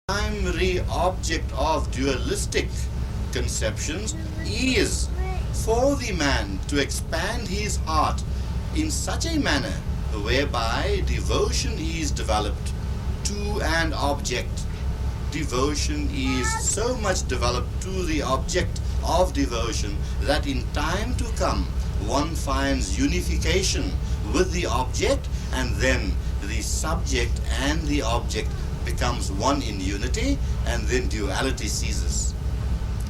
primary object of dualistic conceptions is for the man to expand his heart in such a manner whereby devotion is developed to an object. Devotion is so much developed to the object of devotion that in time to come one finds unification with the object, and then the subject and the object becomes one in unity, and then duality ceases.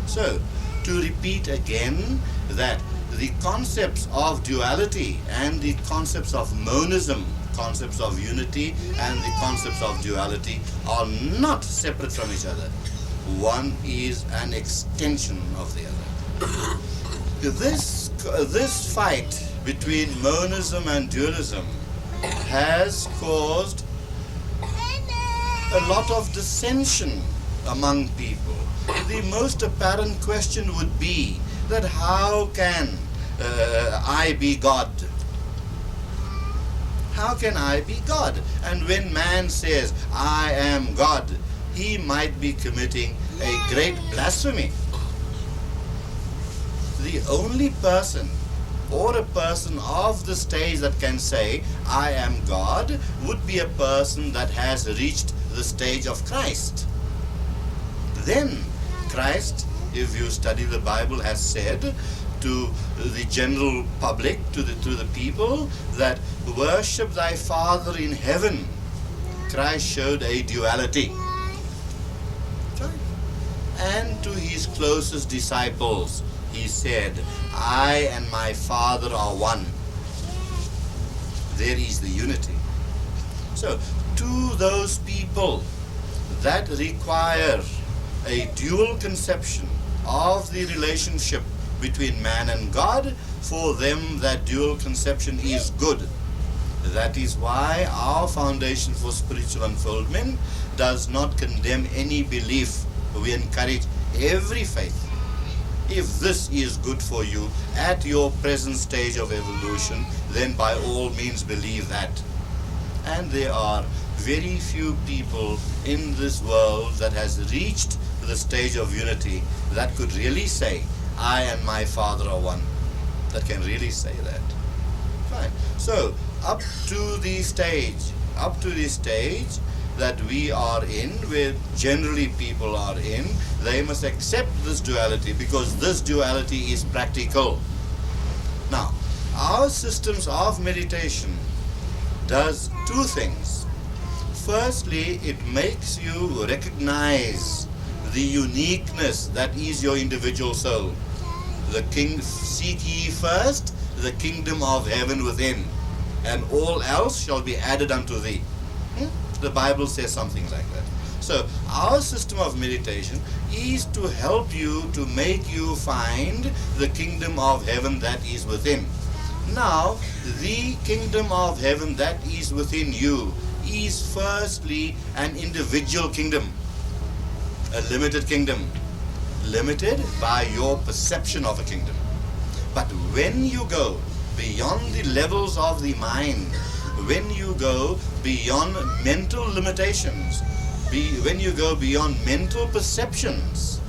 So, to repeat again, that the concepts of duality and the concepts of monism, concepts of unity and the concepts of duality, are not separate from each other. One is an extension of the other. This fight between monism and dualism has caused a lot of dissension among people. The most apparent question would be that how can I be God? How can I be God? And when man says, I am God, he might be committing a great blasphemy. The only person or a person of the stage that can say, I am God, would be a person that has reached the stage of Christ. Then Christ, if you study the Bible, has said to the general public, to the people, that worship thy Father in heaven. Christ showed a duality. And to his closest disciples, he said, I and my Father are one. There is the unity. So, to those people that require a dual conception of the relationship between man and God, for them that dual conception is good. That is why our Foundation for Spiritual Unfoldment does not condemn any belief. We encourage every faith. If this is good for you at your present stage of evolution, then by all means believe that. And there are very few people in this world that has reached the stage of unity that could really say, I and my Father are one. That can really say that. Fine. So, up to the stage that we are in, where generally people are in, they must accept this duality, because this duality is practical. Now, our systems of meditation does two things. Firstly, it makes you recognize the uniqueness that is your individual soul. Seek ye first the kingdom of heaven within, and all else shall be added unto thee. The Bible says something like that. So our system of meditation is to help you, to make you find the kingdom of heaven that is within. Now, the kingdom of heaven that is within you is firstly an individual kingdom, a limited kingdom, limited by your perception of a kingdom. But when you go beyond the levels of the mind, when you go beyond mental limitations, when you go beyond mental perceptions,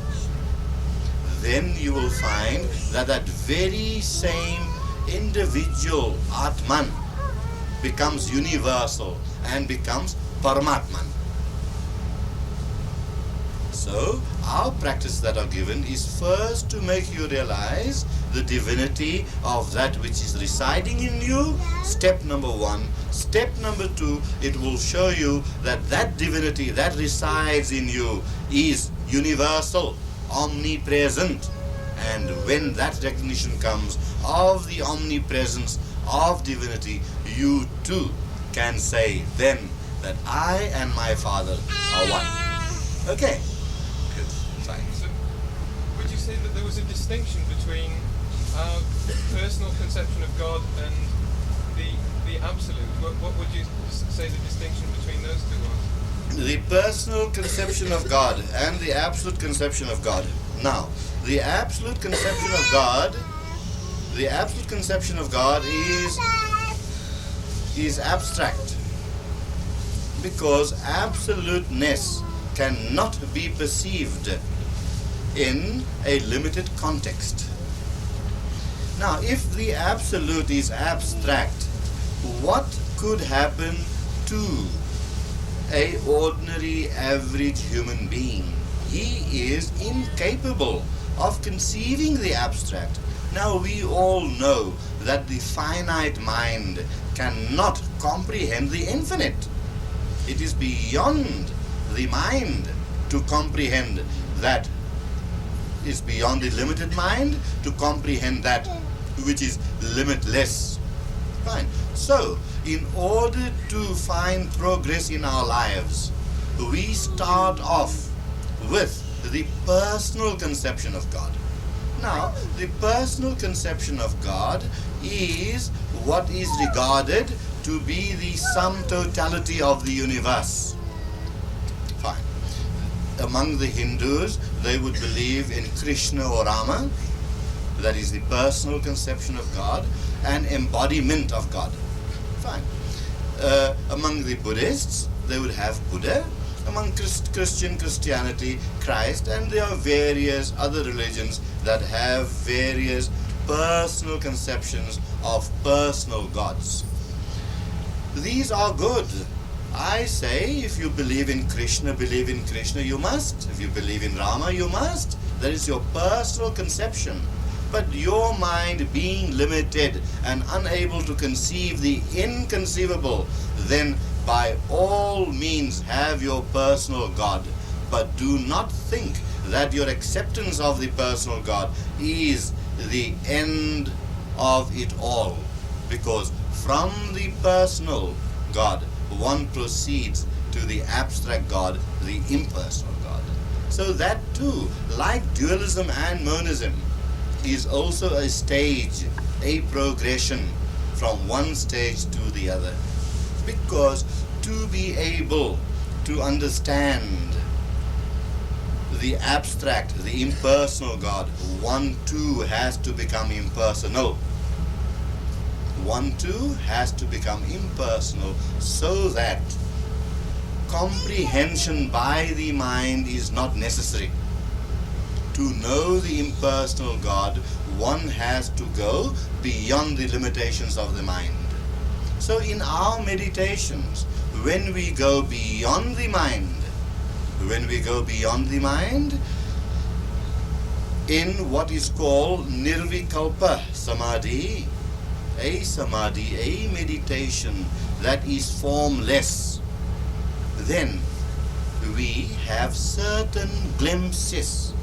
then you will find that that very same individual Atman becomes universal and becomes Paramatman. So, our practice that are given is first to make you realize the divinity of that which is residing in you, step number one. Step number two, it will show you that that divinity that resides in you is universal, omnipresent. And when that recognition comes of the omnipresence of divinity, you too can say then that I and my Father are one. Okay. Good. Fine. So, would you say that there was a distinction between our personal conception of God and the absolute? What would you say the distinction between those two was? The personal conception of God and the absolute conception of God. Now, the absolute conception of God is abstract, because absoluteness cannot be perceived in a limited context. Now, if the absolute is abstract, what could happen to a ordinary average human being? He is incapable of conceiving the abstract. Now, we all know that the finite mind cannot comprehend the infinite. It is beyond the mind to comprehend that. Is beyond the limited mind to comprehend that which is limitless. Fine. So, in order to find progress in our lives, we start off with the personal conception of God. Now, the personal conception of God is what is regarded to be the sum totality of the universe. Fine. Among the Hindus, they would believe in Krishna or Rama, that is the personal conception of God, an embodiment of God. Fine. Among the Buddhists, they would have Buddha. Among Christianity, Christ, and there are various other religions that have various personal conceptions of personal gods. These are good. I say, if you believe in Krishna, you must. If you believe in Rama, you must. That is your personal conception. But your mind being limited and unable to conceive the inconceivable, then by all means have your personal God. But do not think that your acceptance of the personal God is the end of it all. Because from the personal God, one proceeds to the abstract God, the impersonal God. So that too, like dualism and monism, is also a stage, a progression from one stage to the other. Because to be able to understand the abstract, the impersonal God, one too has to become impersonal. One too has to become impersonal, so that comprehension by the mind is not necessary. To know the impersonal God, one has to go beyond the limitations of the mind. So in our meditations, when we go beyond the mind, in what is called nirvikalpa samadhi, a meditation that is formless, then we have certain glimpses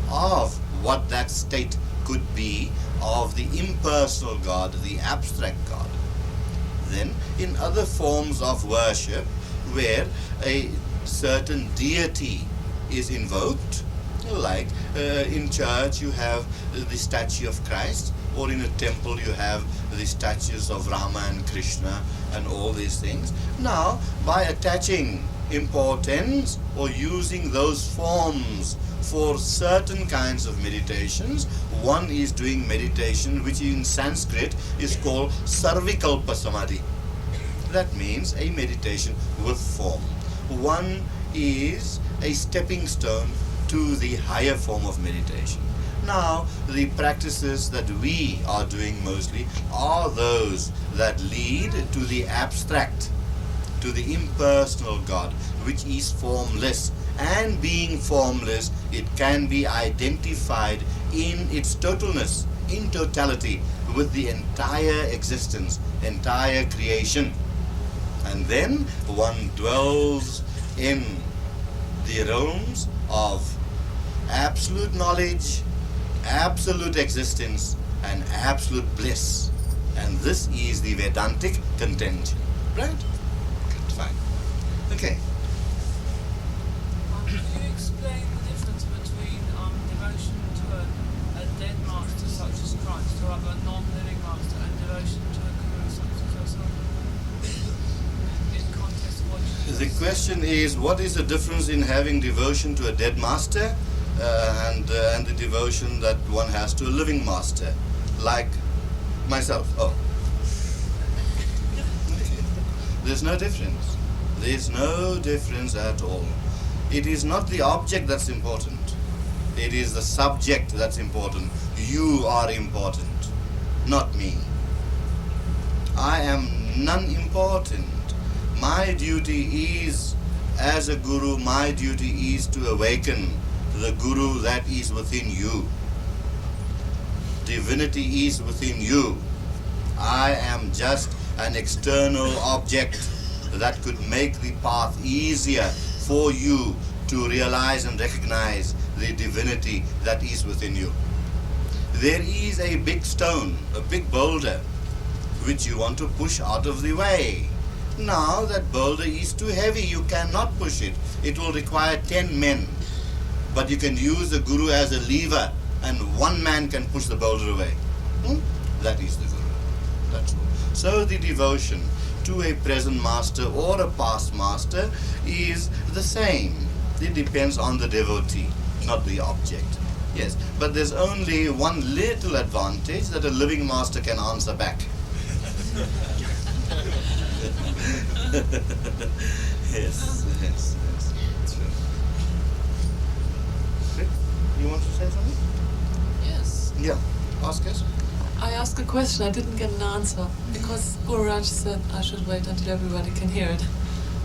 of what that state could be of the impersonal God, the abstract God. Then in other forms of worship where a certain deity is invoked, like in church you have the statue of Christ, or in a temple you have the statues of Rama and Krishna and all these things. Now, by attaching importance or using those forms for certain kinds of meditations, one is doing meditation which in Sanskrit is called sarvikalpa samadhi. That means a meditation with form. One is a stepping stone to the higher form of meditation. Now, the practices that we are doing mostly are those that lead to the abstract, to the impersonal God, which is formless. And being formless, it can be identified in its totalness, in totality, with the entire existence, entire creation. And then one dwells in the realms of absolute knowledge, absolute existence, and absolute bliss. And this is the Vedantic contention. Right? Fine. Okay. Could you explain the difference between devotion to a dead master such as Christ, or a non-living master, and devotion to a guru such as yourself? In context of what you The question is, what is the difference in having devotion to a dead master and the devotion that one has to a living master, like myself? Oh, there's no difference. There's no difference at all. It is not the object that's important. It is the subject that's important. You are important, not me. I am non-important. My duty is, as a guru, my duty is to awaken the guru that is within you. Divinity is within you. I am just an external object that could make the path easier for you to realize and recognize the divinity that is within you. There is a big stone, a big boulder, which you want to push out of the way. Now that boulder is too heavy, you cannot push it. It will require 10 men. But you can use the guru as a lever, and one man can push the boulder away. That is the guru. That's all. So the devotion to a present master or a past master is the same. It depends on the devotee, not the object. Yes, but there's only one little advantage, that a living master can answer back. Yes. True. You want to say something? Yes. Yeah, ask us. I asked a question, I didn't get an answer, because Guru Raj said I should wait until everybody can hear it.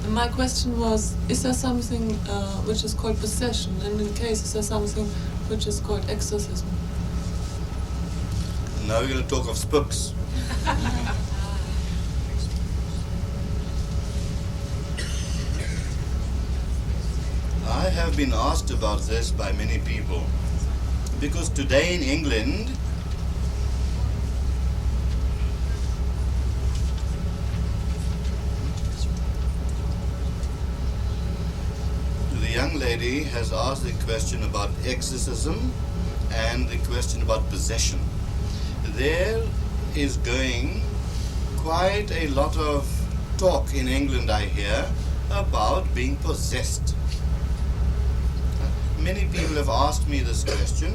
And my question was, is there something which is called possession? And in case, is there something which is called exorcism? Now we're going to talk of spooks. I have been asked about this by many people, because today in England, the young lady has asked the question about exorcism and the question about possession. There is going quite a lot of talk in England, I hear, about being possessed. Many people have asked me this question,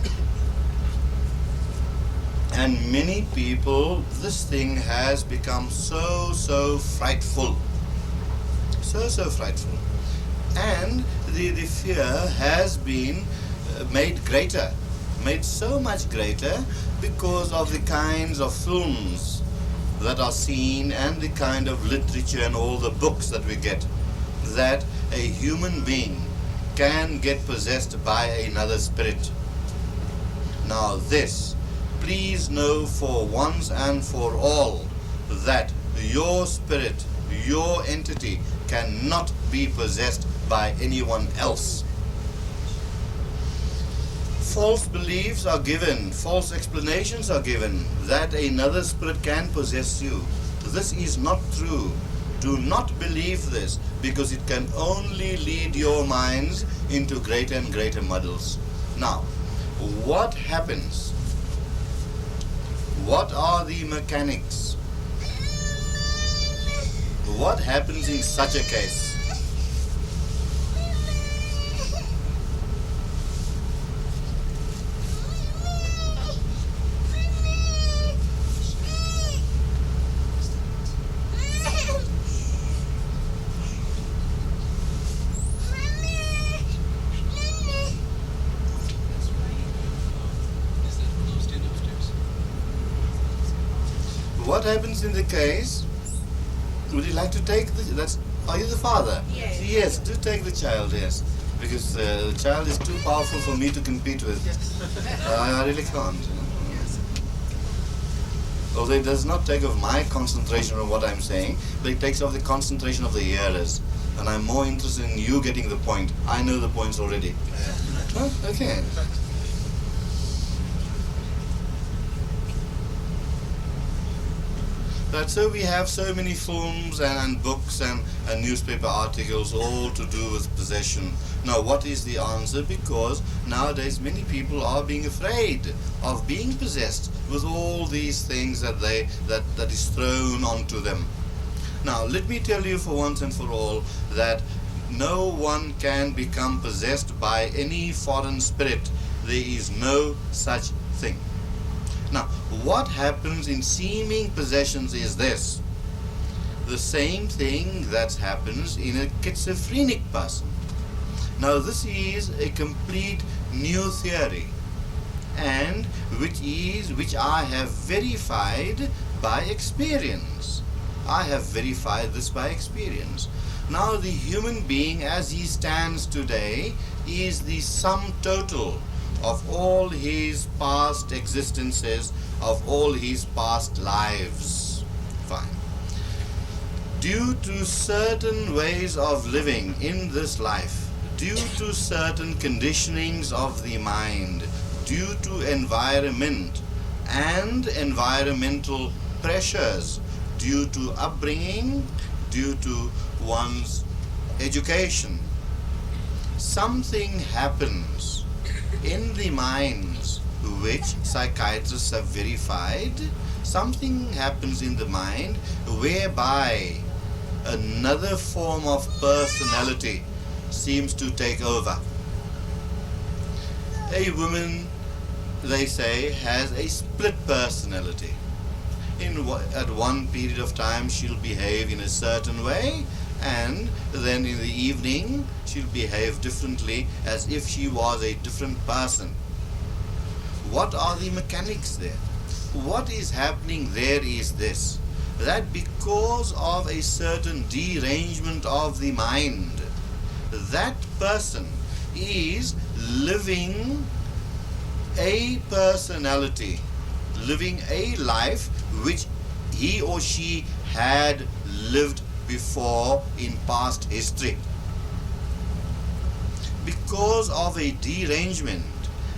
and many people, this thing has become so frightful. So frightful. And the fear has been made greater, made so much greater because of the kinds of films that are seen and the kind of literature and all the books that we get, that a human being can get possessed by another spirit. Now this, please know for once and for all that your spirit, your entity cannot be possessed by anyone else. False beliefs are given, false explanations are given that another spirit can possess you. This is not true. Do not believe this, because it can only lead your minds into greater and greater muddles. Now, what happens? What are the mechanics? What happens in such a case? What happens in the case? Would you like to take the? Are you the father? Yes. Yes. Do take the child. Yes, because the child is too powerful for me to compete with. I really can't. Although it does not take off my concentration on what I'm saying, but it takes off the concentration of the hearers, and I'm more interested in you getting the point. I know the points already. Oh, okay. But so we have so many films and books and newspaper articles all to do with possession. Now what is the answer? Because nowadays many people are being afraid of being possessed with all these things that is thrown onto them. Now let me tell you for once and for all that no one can become possessed by any foreign spirit. There is no such thing. Now, what happens in seeming possessions is this. The same thing that happens in a schizophrenic person. Now this is a complete new theory, and which I have verified by experience. I have verified this by experience. Now the human being as he stands today is the sum total of all his past existences, of all his past lives. Fine. Due to certain ways of living in this life, due to certain conditionings of the mind, due to environment and environmental pressures, due to upbringing, due to one's education, something happens in the minds which psychiatrists have verified. Something happens in the mind whereby another form of personality seems to take over. A woman, they say, has a split personality. At one period of time she'll behave in a certain way, and then in the evening she'll behave differently, as if she was a different person. What are the mechanics there? What is happening there is this, that because of a certain derangement of the mind, that person is living a personality, living a life which he or she had lived before in past history. Because of a derangement,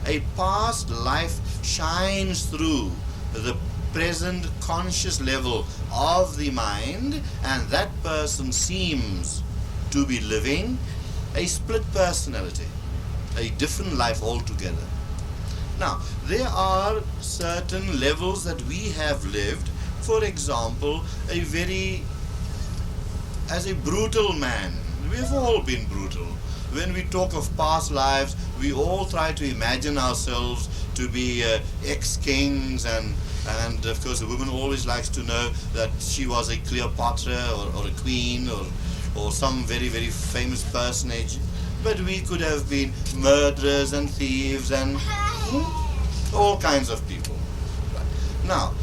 a past life shines through the present conscious level of the mind, and that person seems to be living a split personality, a different life altogether. Now, there are certain levels that we have lived. For example, as a brutal man, we have all been brutal. When we talk of past lives, we all try to imagine ourselves to be ex-kings, and of course a woman always likes to know that she was a Cleopatra or a queen or some very, very famous personage. But we could have been murderers and thieves and all kinds of people. Now,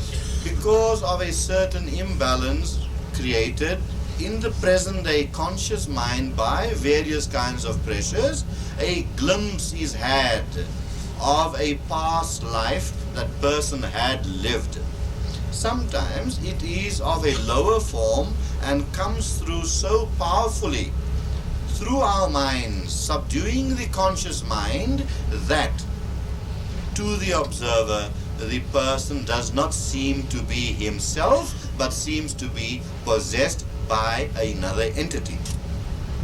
because of a certain imbalance created in the present day conscious mind by various kinds of pressures, a glimpse is had of a past life that person had lived. Sometimes it is of a lower form and comes through so powerfully through our minds, subduing the conscious mind, that to the observer the person does not seem to be himself, but seems to be possessed by another entity.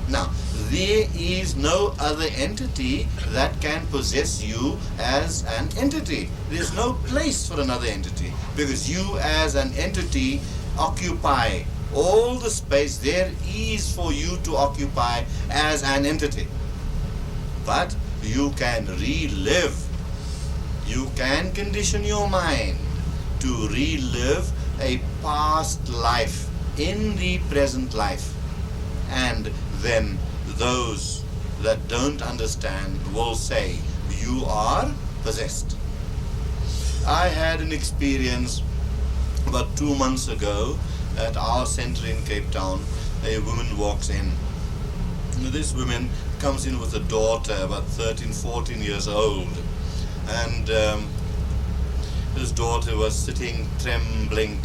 Now, there is no other entity that can possess you as an entity. There's no place for another entity, because you as an entity occupy all the space there is for you to occupy as an entity. But you can relive, you can condition your mind to relive a past life in the present life. And then those that don't understand will say, you are possessed. I had an experience about 2 months ago at our center in Cape Town. A woman walks in. This woman comes in with a daughter about 13, 14 years old. And his daughter was sitting trembling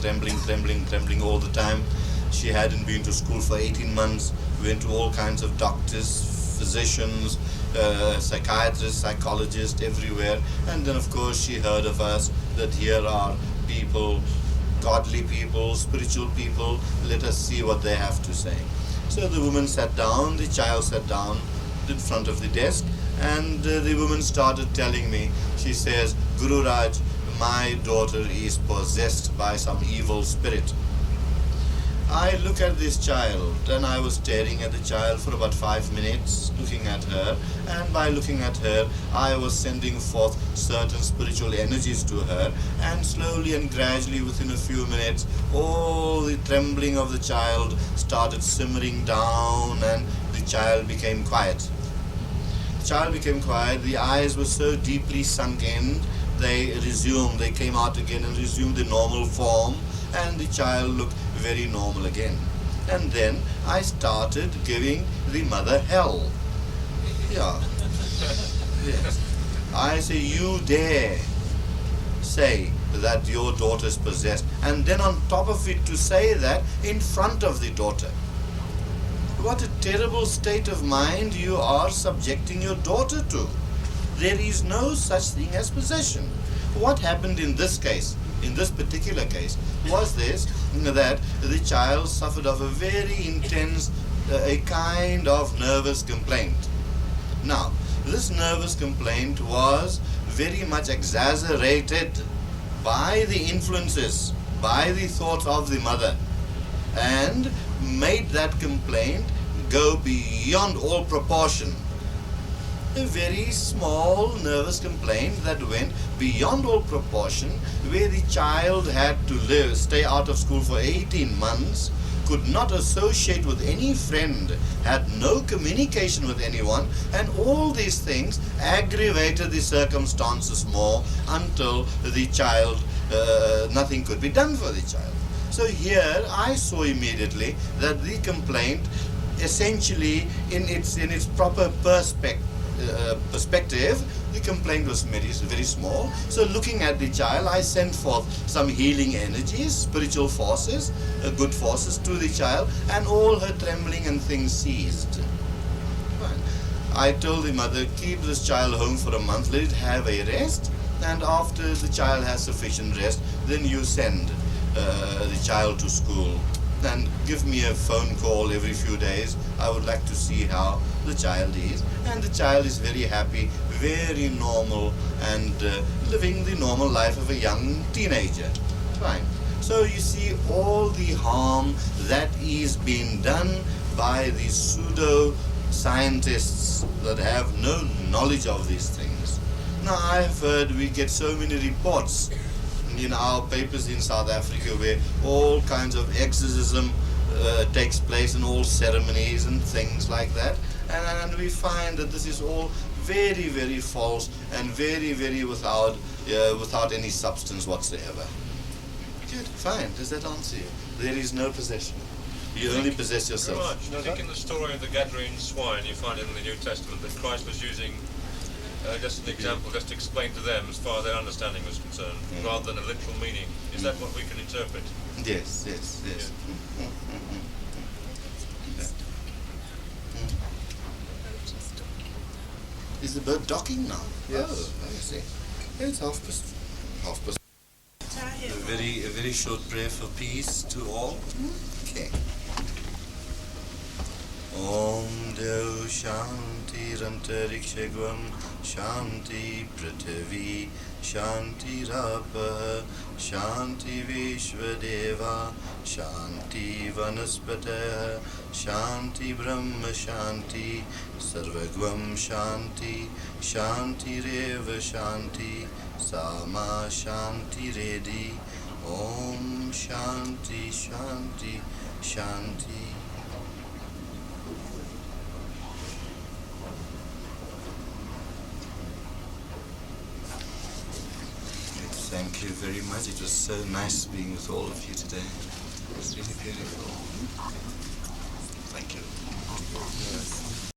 all the time. She hadn't been to school for 18 months. We went to all kinds of doctors, physicians, psychiatrists, psychologists, everywhere. And then of course she heard of us, that here are people, godly people, spiritual people, let us see what they have to say. So the woman sat down, the child sat down in front of the desk, and the woman started telling me. She says, Guru Raj, my daughter is possessed by some evil spirit. I look at this child, and I was staring at the child for about 5 minutes, looking at her, and by looking at her, I was sending forth certain spiritual energies to her, and slowly and gradually within a few minutes, all the trembling of the child started simmering down, and the child became quiet. child became quiet. The eyes were so deeply sunk in, they resumed. They came out again and resumed the normal form, and the child looked very normal again. And then I started giving the mother hell. Yeah. Yes. I say, you dare say that your daughter's possessed, and then on top of it to say that in front of the daughter. What a terrible state of mind you are subjecting your daughter to. There is no such thing as possession. What happened in this case, in this particular case, was this, that the child suffered of a very intense, a kind of nervous complaint. Now, this nervous complaint was very much exaggerated by the influences, by the thoughts of the mother, and made that complaint go beyond all proportion. A very small nervous complaint that went beyond all proportion, where the child had to stay out of school for 18 months, could not associate with any friend, had no communication with anyone, and all these things aggravated the circumstances more until the child, nothing could be done for the child. So here I saw immediately that the complaint, essentially in its proper perspective, the complaint was very small. So looking at the child, I sent forth some healing energies, spiritual forces, good forces to the child, and all her trembling and things ceased. I told the mother, keep this child home for a month, let it have a rest, and after the child has sufficient rest, then you send the child to school. And give me a phone call every few days. I would like to see how the child is. And the child is very happy, very normal, and living the normal life of a young teenager. Fine. So you see all the harm that is being done by these pseudo-scientists that have no knowledge of these things. Now I have heard, we get so many reports in our papers in South Africa where all kinds of exorcism takes place and all ceremonies and things like that, and we find that this is all very, very false and very, very without any substance whatsoever. Good, fine. Does that answer you? There is no possession. You only possess yourself. Very much. I think in the story of the Gadarene swine, you find it in the New Testament that Christ was using just an example, just to explain to them as far as their understanding was concerned, rather than a literal meaning. Is that what we can interpret? Yes. Yeah. Is the bird docking now? Yes. Oh, I see. It's half past. A very short prayer for peace to all. Okay. Om Dev Shanti Rantarikshagvam Shanti Prithvi Shanti Rapa Shanti Vishwadeva Shanti Vanaspata Shanti Brahma Shanti Sarvagvam Shanti Shanti Reva Shanti Sama Shanti Redi Om Shanti Shanti Shanti. Thank you very much. It was so nice being with all of you today. It was really beautiful. Thank you. Yes.